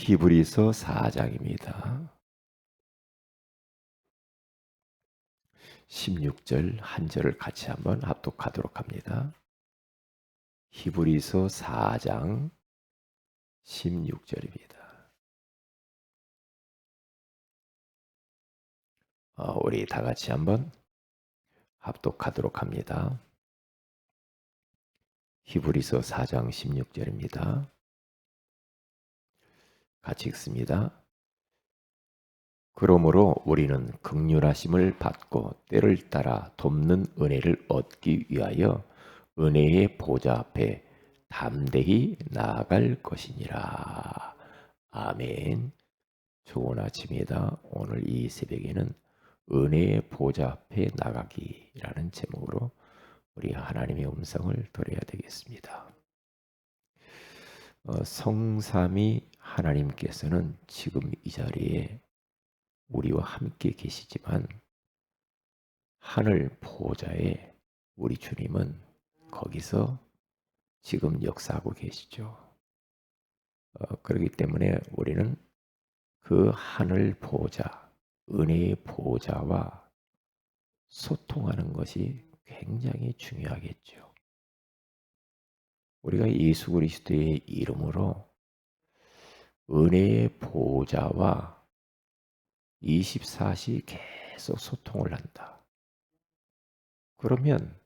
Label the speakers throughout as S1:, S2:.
S1: 히브리서 4장입니다. 16절 한 절을 같이 한번 합독하도록 합니다. 히브리서 4장 16절입니다. 우리 다 같이 한번 합독하도록 합니다. 히브리서 4장 16절입니다. 같이 읽습니다. 그러므로 우리는 긍휼하심을 받고 때를 따라 돕는 은혜를 얻기 위하여 은혜의 보좌 앞에 담대히 나아갈 것이니라. 아멘. 좋은 아침이다. 오늘 이 새벽에는 은혜의 보좌 앞에 나가기라는 제목으로 우리 하나님의 음성을 들어야 되겠습니다. 성삼위 하나님께서는 지금 이 자리에 우리와 함께 계시지만 하늘 보좌에 우리 주님은 거기서 지금 역사하고 계시죠. 그렇기 때문에 우리는 그 하늘 보좌, 은혜의 보좌와 소통하는 것이 굉장히 중요하겠죠. 우리가 예수 그리스도의 이름으로 은혜의 보좌와 24시 계속 소통을 한다. 그러면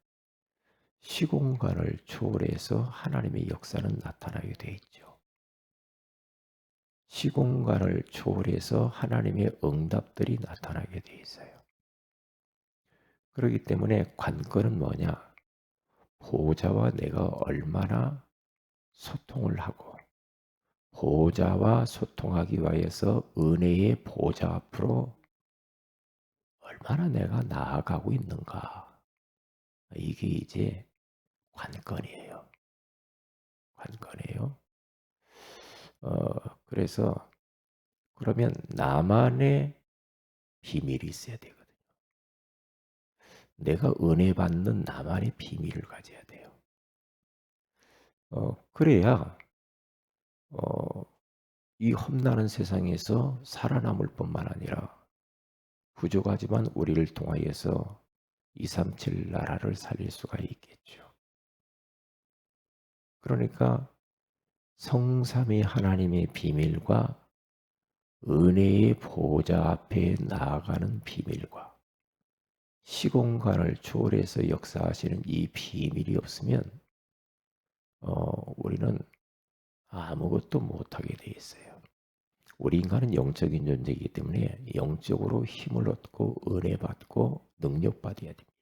S1: 시공간을 초월해서 하나님의 역사는 나타나게 돼 있죠. 시공간을 초월해서 하나님의 응답들이 나타나게 돼 있어요. 그렇기 때문에 관건은 뭐냐? 보좌와 내가 얼마나 소통을 하고 보좌와 소통하기 위해서 은혜의 보좌 앞으로 얼마나 내가 나아가고 있는가. 이게 이제 관건이에요. 관건이에요. 그래서 그러면 나만의 비밀이 있어야 되거든요. 내가 은혜 받는 나만의 비밀을 가져야 돼요. 그래야 이 험난한 세상에서 살아남을 뿐만 아니라 부족하지만 우리를 통하여서 237 나라를 살릴 수가 있겠죠. 그러니까 성삼위 하나님의 비밀과 은혜의 보좌 앞에 나아가는 비밀과 시공간을 초월해서 역사하시는 이 비밀이 없으면 우리는 아무것도 못하게 돼 있어요. 우리 인간은 영적인 존재이기 때문에 영적으로 힘을 얻고 은혜 받고 능력 받아야 됩니다.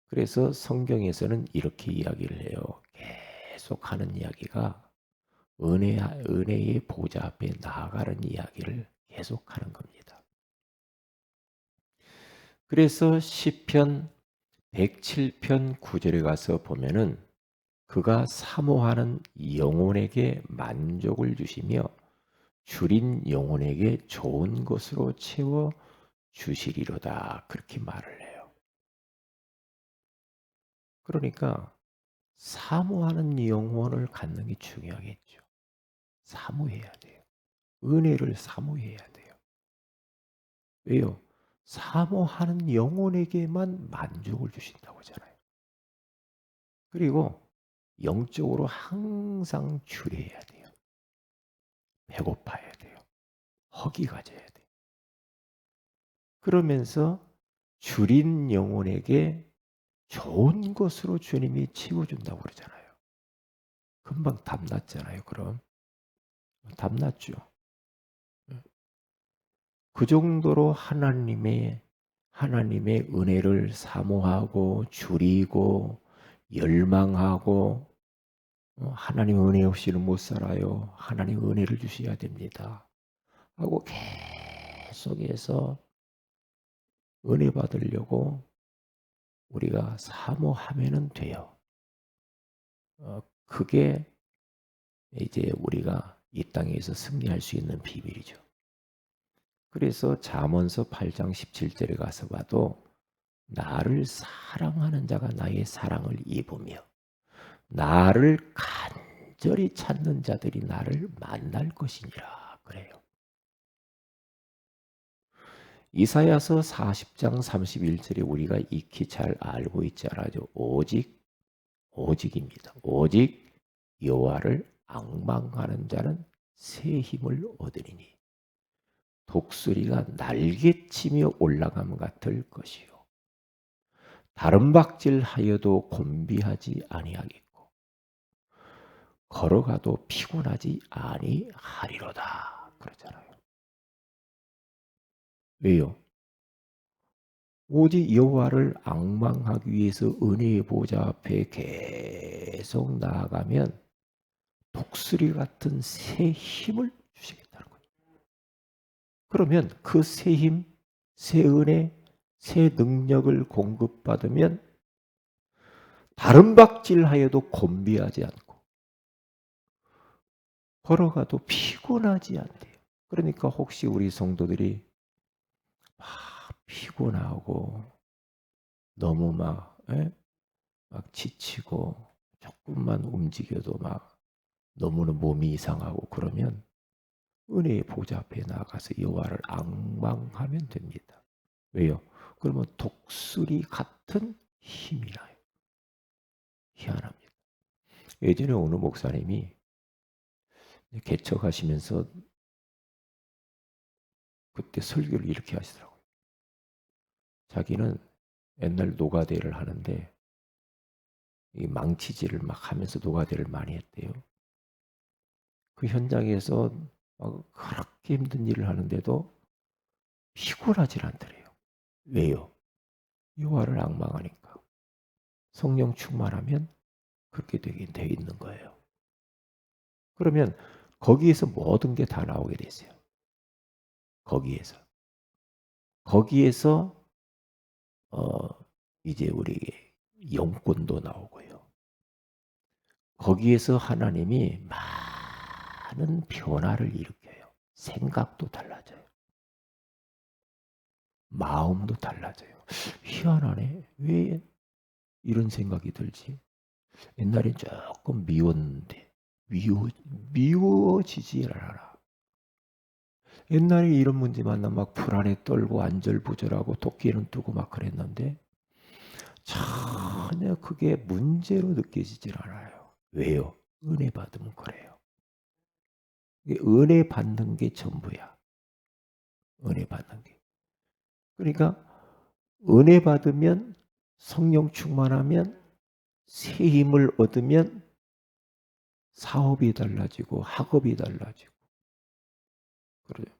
S1: 그래서 성경에서는 이렇게 이야기를 해요. 계속 하는 이야기가 은혜의 보좌 앞에 나아가는 이야기를 계속하는 겁니다. 그래서 시편 107편 9절에 가서 보면은 그가 사모하는 영혼에게 만족을 주시며 줄인 영혼에게 좋은 것으로 채워 주시리로다. 그렇게 말을 해요. 그러니까 사모하는 영혼을 갖는 게 중요하겠죠. 사모해야 돼요. 은혜를 사모해야 돼요. 왜요? 사모하는 영혼에게만 만족을 주신다고 하잖아요. 그리고 영적으로 항상 줄여야 돼요. 배고파야 돼요. 허기 가져야 돼요. 그러면서 줄인 영혼에게 좋은 것으로 주님이 채워준다고 그러잖아요. 금방 답났잖아요. 그럼 답났죠. 그 정도로 하나님의 은혜를 사모하고 줄이고 열망하고 하나님 은혜 없이는 못 살아요. 하나님 은혜를 주셔야 됩니다. 하고 계속해서 은혜 받으려고 우리가 사모하면은 돼요. 그게 이제 우리가 이 땅에서 승리할 수 있는 비밀이죠. 그래서 잠언서 8장 17절에 가서 봐도 나를 사랑하는 자가 나의 사랑을 입으며 나를 간절히 찾는 자들이 나를 만날 것이니라 그래요. 이사야서 40장 31절에 우리가 익히 잘 알고 있지 않아요. 오직입니다. 오직 여호와를 앙망하는 자는 새 힘을 얻으리니 독수리가 날개치며 올라감 같을 것이요 다른 박질하여도 곤비하지 아니하겠고 걸어가도 피곤하지 아니하리로다 그러잖아요. 왜요? 오직 여호와를 앙망하기 위해서 은혜의 보좌 앞에 계속 나아가면 독수리 같은 새 힘을 주시겠다는 거예요. 그러면 그 새 힘, 새 은혜, 새 능력을 공급받으면 다른 박질하여도 곤비하지 않고 걸어가도 피곤하지 않대요. 그러니까 혹시 우리 성도들이 막 피곤하고 너무 막 지치고 조금만 움직여도 막 너무나 몸이 이상하고 그러면 은혜의 보좌 앞에 나가서 여호와를 앙망하면 됩니다. 왜요? 그러면 독수리 같은 힘이 나요. 희한합니다. 예전에 어느 목사님이 개척하시면서 그때 설교를 이렇게 하시더라고요. 자기는 옛날 노가대를 하는데 이 망치질을 막 하면서 노가대를 많이 했대요. 그 현장에서 그렇게 힘든 일을 하는데도 피곤하질 않더래요. 왜요? 여호와를 앙망하니까. 성령 충만하면 그렇게 되게 돼 있는 거예요. 그러면 거기에서 모든 게 다 나오게 됐어요. 거기에서 어, 이제 우리에게 영권도 나오고요. 거기에서 하나님이 많은 변화를 일으켜요. 생각도 달라져요. 마음도 달라져요. 희한하네. 왜 이런 생각이 들지? 옛날엔 조금 미웠는데 미워지질 않아. 옛날에 이런 문제 만나면 막 불안에 떨고 안절부절하고 도끼는 뜨고 막 그랬는데 전혀 그게 문제로 느껴지질 않아요. 왜요? 은혜 받으면 그래요. 은혜 받는 게 전부야. 은혜 받는 게. 그러니까 은혜 받으면 성령 충만하면 새 힘을 얻으면 사업이 달라지고 학업이 달라지고 그래요.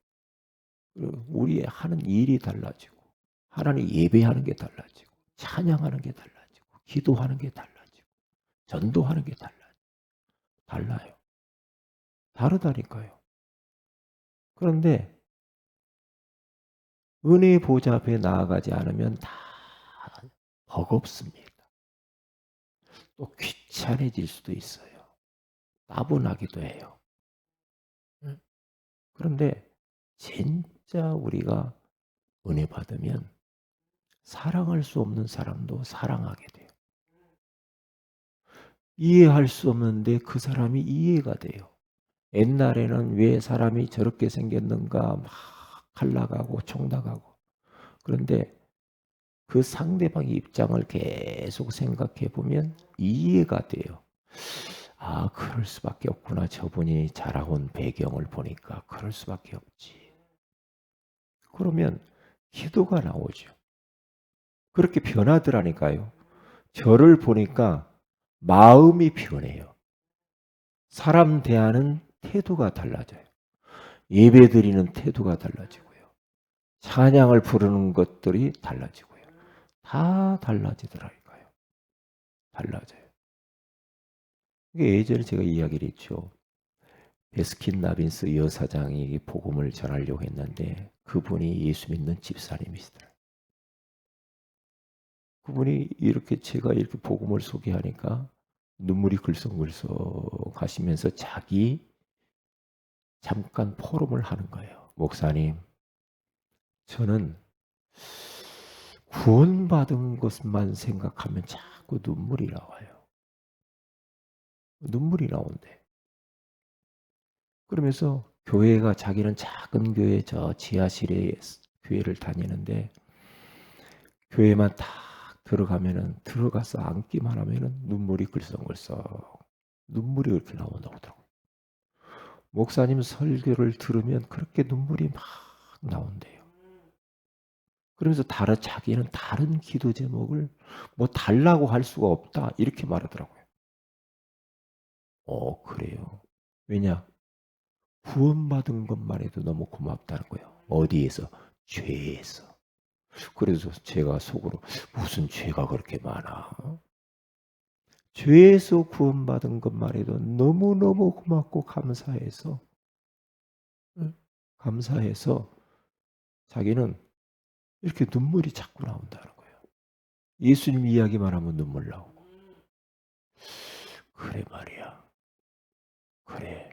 S1: 우리의 하는 일이 달라지고 하나님 예배하는 게 달라지고 찬양하는 게 달라지고 기도하는 게 달라지고 전도하는 게 달라요. 다르다니까요. 그런데 은혜의 보좌 앞에 나아가지 않으면 다 버겁습니다. 또 귀찮아질 수도 있어요. 따분하기도 해요. 그런데 진짜 우리가 은혜 받으면 사랑할 수 없는 사람도 사랑하게 돼요. 이해할 수 없는데 그 사람이 이해가 돼요. 옛날에는 왜 사람이 저렇게 생겼는가 막 갈라가고 총나가고 그런데 그 상대방의 입장을 계속 생각해 보면 이해가 돼요. 아, 그럴 수밖에 없구나. 저분이 자라온 배경을 보니까 그럴 수밖에 없지. 그러면 기도가 나오죠. 그렇게 변하더라니까요. 저를 보니까 마음이 변해요. 사람 대하는 태도가 달라져요. 예배드리는 태도가 달라지고요. 찬양을 부르는 것들이 달라지고요. 다 달라지더라니까요. 달라져요. 이게 예전에 제가 이야기를 했죠. 베스킨 라빈스 여사장이 복음을 전하려고 했는데 그분이 예수 믿는 집사님이시더라고요. 그분이 이렇게 제가 이렇게 복음을 소개하니까 눈물이 글썽글썽 가시면서 자기 잠깐 포럼을 하는 거예요. 목사님, 저는 구원받은 것만 생각하면 자꾸 눈물이 나와요. 눈물이 나온대. 그러면서 교회가 자기는 작은 교회 저 지하실에 교회를 다니는데 교회만 딱 들어가면은 들어가서 앉기만 하면은 눈물이 글썽글썽 눈물이 그렇게 나온다고 하더라고요. 목사님 설교를 들으면 그렇게 눈물이 막 나온대요. 그러면서 자기는 다른 기도 제목을 뭐 달라고 할 수가 없다 이렇게 말하더라고요. 그래요. 왜냐? 구원받은 것만 해도 너무 고맙다는 거예요. 어디에서? 죄에서. 그래서 제가 속으로 무슨 죄가 그렇게 많아? 죄에서 구원받은 것만 해도 너무너무 고맙고 감사해서 응? 감사해서 자기는 이렇게 눈물이 자꾸 나온다는 거예요. 예수님 이야기만 하면 눈물 나오고. 그래 말이야. 그래.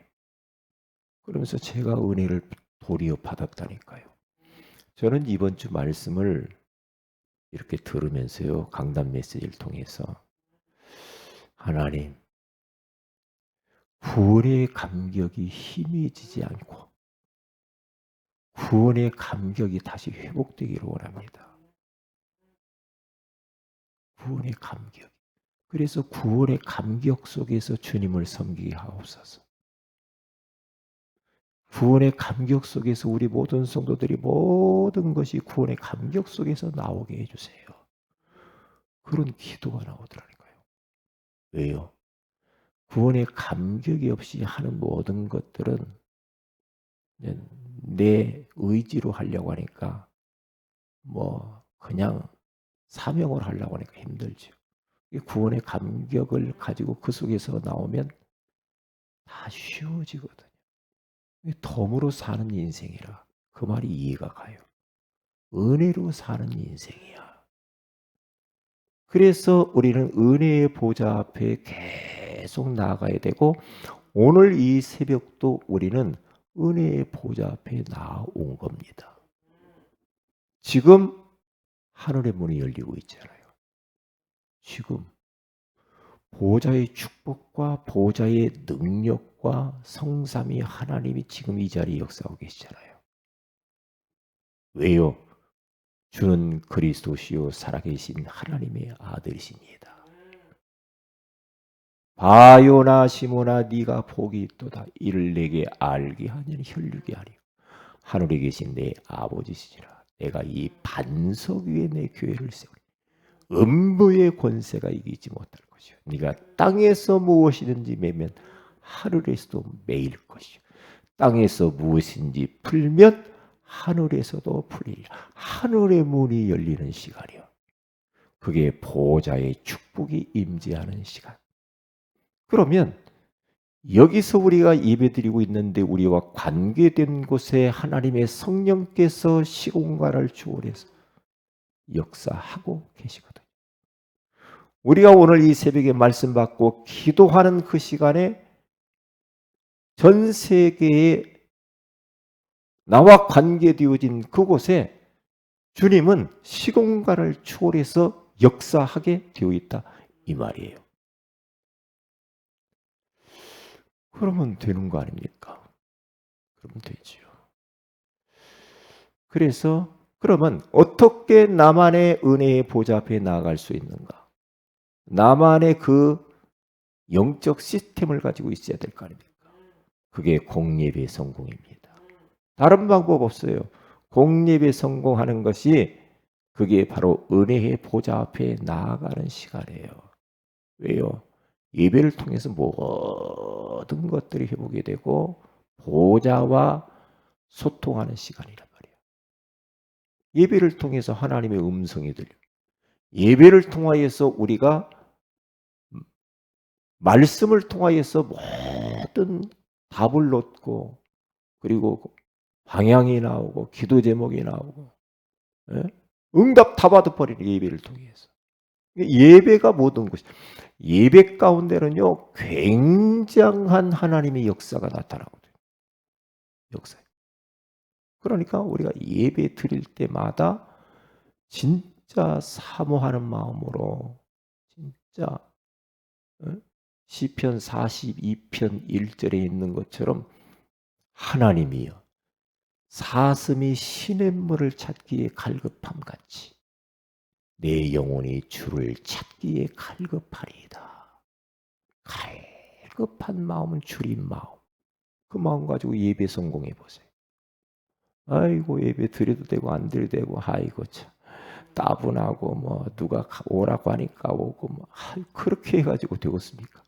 S1: 그러면서 제가 은혜를 도리어 받았다니까요. 저는 이번 주 말씀을 이렇게 들으면서요. 강단 메시지를 통해서 하나님 구원의 감격이 희미해지지 않고 구원의 감격이 다시 회복되기를 원합니다. 구원의 감격. 그래서 구원의 감격 속에서 주님을 섬기게 하옵소서. 구원의 감격 속에서 우리 모든 성도들이 모든 것이 구원의 감격 속에서 나오게 해주세요. 그런 기도가 나오더라니까요. 왜요? 구원의 감격이 없이 하는 모든 것들은 내 의지로 하려고 하니까 뭐 그냥 사명을 하려고 하니까 힘들죠. 구원의 감격을 가지고 그 속에서 나오면 다 쉬워지거든요. 덤으로 사는 인생이라 그 말이 이해가 가요. 은혜로 사는 인생이야. 그래서 우리는 은혜의 보좌 앞에 계속 나아가야 되고 오늘 이 새벽도 우리는 은혜의 보좌 앞에 나온 겁니다. 지금 하늘의 문이 열리고 있잖아요. 지금 보좌의 축복과 보좌의 능력과 성삼위 하나님이 지금 이 자리에 역사하고 계시잖아요. 왜요? 주는 그리스도시요 살아계신 하나님의 아들이시니이다. 바요나 시모나 네가 복이 있도다. 이를 내게 알게 하는 혈육이 아니요 하늘에 계신 내 아버지시니라. 내가 이 반석 위에 내 교회를 세우리. 음부의 권세가 이기지 못할 것이요. 네가 땅에서 무엇이든지 매면 하늘에서도 매일 것이요. 땅에서 무엇인지 풀면 하늘에서도 풀리리라. 하늘의 문이 열리는 시간이요. 그게 보호자의 축복이 임재하는 시간. 그러면 여기서 우리가 예배드리고 있는데 우리와 관계된 곳에 하나님의 성령께서 시공간을 초월해서 역사하고 계시거든요. 우리가 오늘 이 새벽에 말씀 받고 기도하는 그 시간에 전 세계에 나와 관계되어진 그곳에 주님은 시공간을 초월해서 역사하게 되어 있다 이 말이에요. 그러면 되는 거 아닙니까? 그러면 되지요. 그래서 그러면 어떻게 나만의 은혜의 보좌 앞에 나아갈 수 있는가? 나만의 그 영적 시스템을 가지고 있어야 될 거 아닙니까? 그게 공예배 성공입니다. 다른 방법 없어요. 공예배 성공하는 것이 그게 바로 은혜의 보좌 앞에 나아가는 시간이에요. 왜요? 예배를 통해서 모든 것들이 회복이 되고 보좌와 소통하는 시간이란 말이에요. 예배를 통해서 하나님의 음성이 들려. 예배를 통하여서 우리가 말씀을 통하여서 모든 답을 얻고 그리고 방향이 나오고 기도 제목이 나오고 응답 다 받아버리는 예배를 통해서. 예배가 모든 것이 예배 가운데는요 굉장한 하나님의 역사가 나타나거든요. 역사. 그러니까 우리가 예배 드릴 때마다 진짜 사모하는 마음으로 진짜 시편 42편 1절에 있는 것처럼 하나님이여 사슴이 시냇물을 찾기에 갈급함같이 내 영혼이 주를 찾기에 갈급하리이다. 갈급한 마음은 주린 마음. 그 마음 가지고 예배 성공해 보세요. 아이고 예배 드려도 되고 안 드려도 되고 아이고 참 따분하고 뭐 누가 오라고 하니까 오고 뭐 그렇게 해가지고 되겠습니까?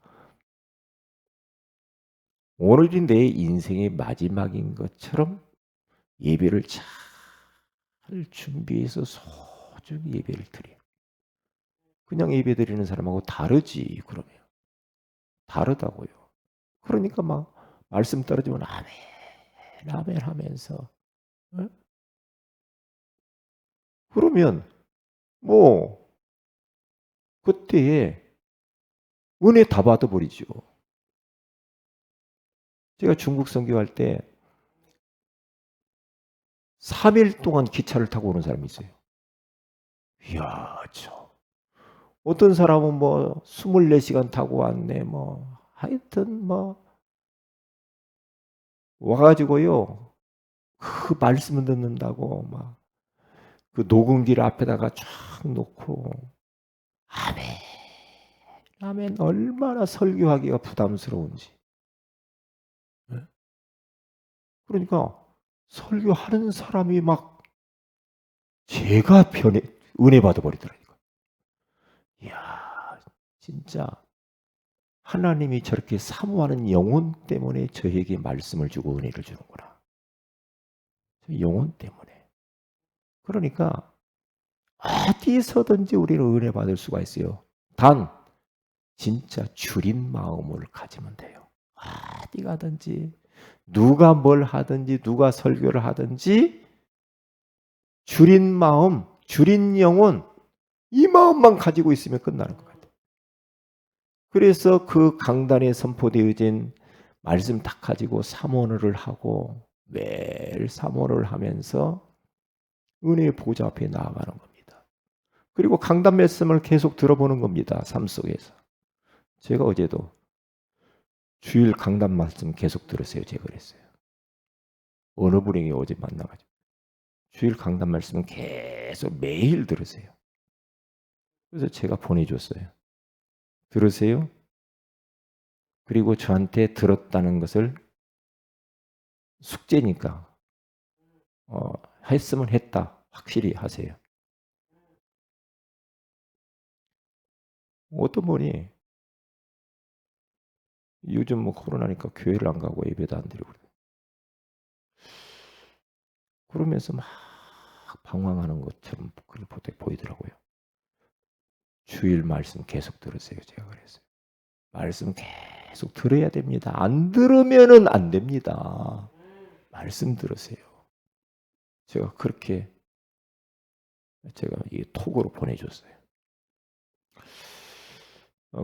S1: 오늘이 내 인생의 마지막인 것처럼 예배를 잘 준비해서 소중히 예배를 드려. 그냥 예배 드리는 사람하고 다르지 그러면. 다르다고요. 그러니까 막 말씀 떨어지면 아멘 아멘 하면서 어? 그러면 뭐 그때에 은혜 다 받아버리죠. 제가 중국 선교할 때 3일 동안 기차를 타고 오는 사람이 있어요. 이야, 어떤 사람은 뭐 24시간 타고 왔네. 뭐 하여튼 뭐 와가지고요. 그 말씀을 듣는다고 막 그 녹음기를 앞에다가 쫙 놓고 아멘, 아멘 얼마나 설교하기가 부담스러운지. 그러니까 설교하는 사람이 막 제가 은혜 받아버리더라니까. 이야, 진짜 하나님이 저렇게 사모하는 영혼 때문에 저에게 말씀을 주고 은혜를 주는구나. 영혼 때문에. 그러니까 어디서든지 우리는 은혜 받을 수가 있어요. 단 진짜 줄인 마음을 가지면 돼요. 어디 가든지 누가 뭘 하든지 누가 설교를 하든지 줄인 마음, 줄인 영혼 이 마음만 가지고 있으면 끝나는 것 같아요. 그래서 그 강단에 선포되어진 말씀 딱 가지고 사모를 하고 매일 사모를 하면서 은혜의 보좌 앞에 나아가는 겁니다. 그리고 강단 말씀을 계속 들어보는 겁니다. 삶 속에서. 제가 어제도 주일 강단 말씀 계속 들으세요. 제가 그랬어요. 어느 분이 어제 만나가지고 주일 강단 말씀은 계속 매일 들으세요. 그래서 제가 보내줬어요. 들으세요. 그리고 저한테 들었다는 것을 숙제니까 했으면 했다. 확실히 하세요. 어떤 분이 요즘 뭐 코로나니까 교회를 안 가고 예배도 안 드리고 그러면서 막 방황하는 것처럼 그렇게 보이더라고요. 주일 말씀 계속 들으세요. 제가 그랬어요. 말씀 계속 들어야 됩니다. 안 들으면은 안 됩니다. 말씀 들으세요. 제가 그렇게 제가 이 톡으로 보내줬어요.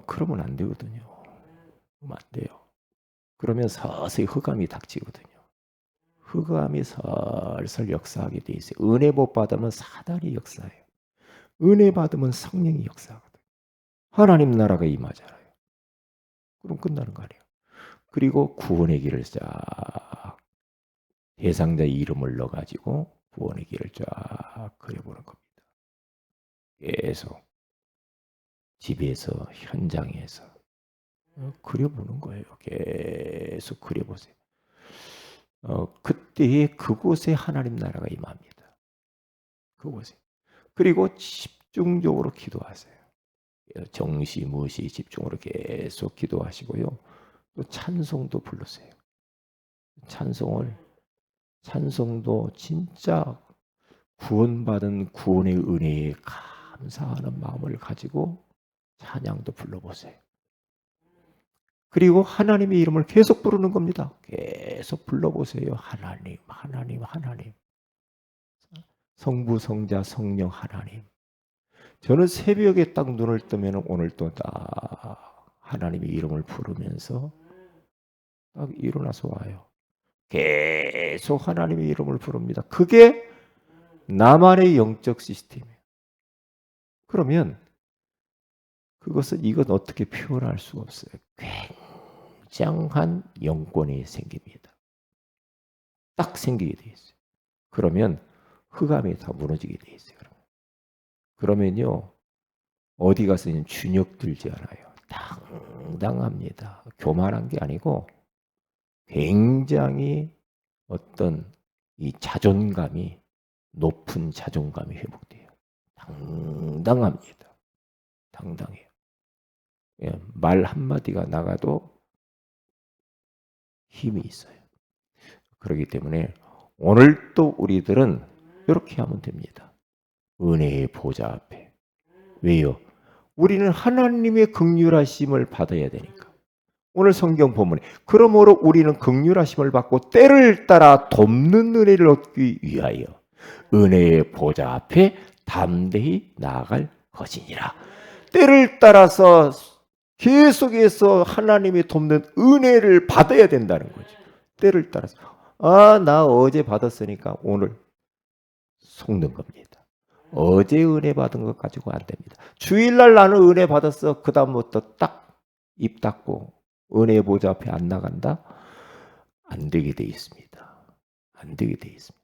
S1: 그러면 안 되거든요. 그러면 안 돼요. 그러면 서서히 흑암이 닥치거든요. 흑암이 설설 역사하게 돼 있어요. 은혜 못 받으면 사단이 역사해요. 은혜 받으면 성령이 역사하거든요. 하나님 나라가 임하잖아요. 그럼 끝나는 거 아니에요. 그리고 구원의 길을 쫙 대상자의 이름을 넣어가지고 구원의 길을 쫙 그려보는 겁니다. 계속 집에서 현장에서 그려보는 거예요. 계속 그려보세요. 그때에 그곳에 하나님 나라가 임합니다. 그곳에. 그리고 집중적으로 기도하세요. 정시무시 집중으로 계속 기도하시고요. 또 찬송도 부르세요. 찬송도 진짜 구원받은 구원의 은혜에 감사하는 마음을 가지고 찬양도 불러보세요. 그리고 하나님의 이름을 계속 부르는 겁니다. 계속 불러보세요. 하나님, 하나님, 하나님. 성부, 성자, 성령, 하나님. 저는 새벽에 딱 눈을 뜨면 오늘 또 딱 하나님의 이름을 부르면서 딱 일어나서 와요. 계속 하나님의 이름을 부릅니다. 그게 나만의 영적 시스템이에요. 그러면 이건 어떻게 표현할 수가 없어요. 굉장한 영권이 생깁니다. 딱 생기게 돼 있어요. 그러면 흑암이 다 무너지게 돼 있어요. 그러면요 어디 가서는 주눅 들지 않아요. 당당합니다. 교만한 게 아니고 굉장히 어떤 이 자존감이 높은 자존감이 회복돼요. 당당합니다. 당당해요. 예, 말 한마디가 나가도 힘이 있어요. 그렇기 때문에 오늘 또 우리들은 이렇게 하면 됩니다. 은혜의 보좌 앞에. 왜요? 우리는 하나님의 긍휼하심을 받아야 되니까. 오늘 성경 본문에 그러므로 우리는 긍휼하심을 받고 때를 따라 돕는 은혜를 얻기 위하여 은혜의 보좌 앞에 담대히 나아갈 것이니라. 때를 따라서 계속해서 하나님이 돕는 은혜를 받아야 된다는 거죠. 때를 따라서 나 어제 받았으니까 오늘 속는 겁니다. 어제 은혜 받은 것 가지고 안 됩니다. 주일날 나는 은혜 받았어. 그 다음부터 딱 입 닫고 은혜 보좌 앞에 안 나간다? 안 되게 돼 있습니다. 안 되게 돼 있습니다.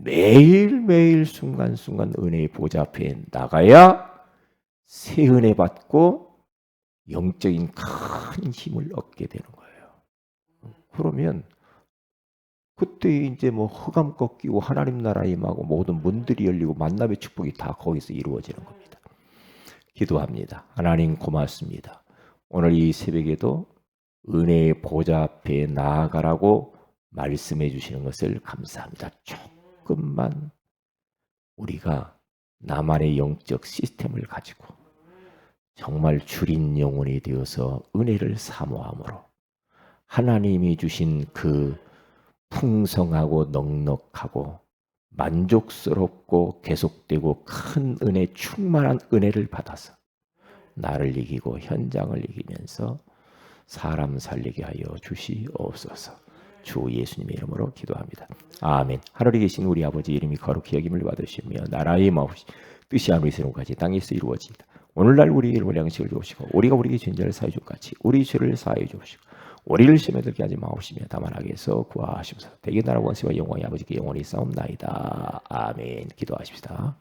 S1: 매일매일 순간순간 은혜의 보좌 앞에 나가야 새 은혜 받고 영적인 큰 힘을 얻게 되는 거예요. 그러면 그때 이제 뭐 흑암 꺾이고 하나님 나라 임하고 모든 문들이 열리고 만남의 축복이 다 거기서 이루어지는 겁니다. 기도합니다. 하나님 고맙습니다. 오늘 이 새벽에도 은혜의 보좌 앞에 나아가라고 말씀해 주시는 것을 감사합니다. 조금만 우리가 나만의 영적 시스템을 가지고 정말 주린 영혼이 되어서 은혜를 사모함으로 하나님이 주신 그 풍성하고 넉넉하고 만족스럽고 계속되고 큰 은혜, 충만한 은혜를 받아서 나를 이기고 현장을 이기면서 사람 살리게 하여 주시옵소서. 주 예수님의 이름으로 기도합니다. 아멘. 하늘에 계신 우리 아버지 이름이 거룩히 여김을 받으시며 나라의 마옵시 뜻이 하늘에서 이루어지듯이 땅에서 이루어지이다. 오늘날 우리 일본 양식을 주옵시고 우리가 우리에게 죄인을 사해 줄 같이 우리 죄를 사해 주옵시고 우리를 시험에 들게 하지 마옵시며 다만 악에서 구하시옵소서. 대개 나라 원수와 영광이 아버지께 영원히 싸움나이다. 아멘. 기도하십시다.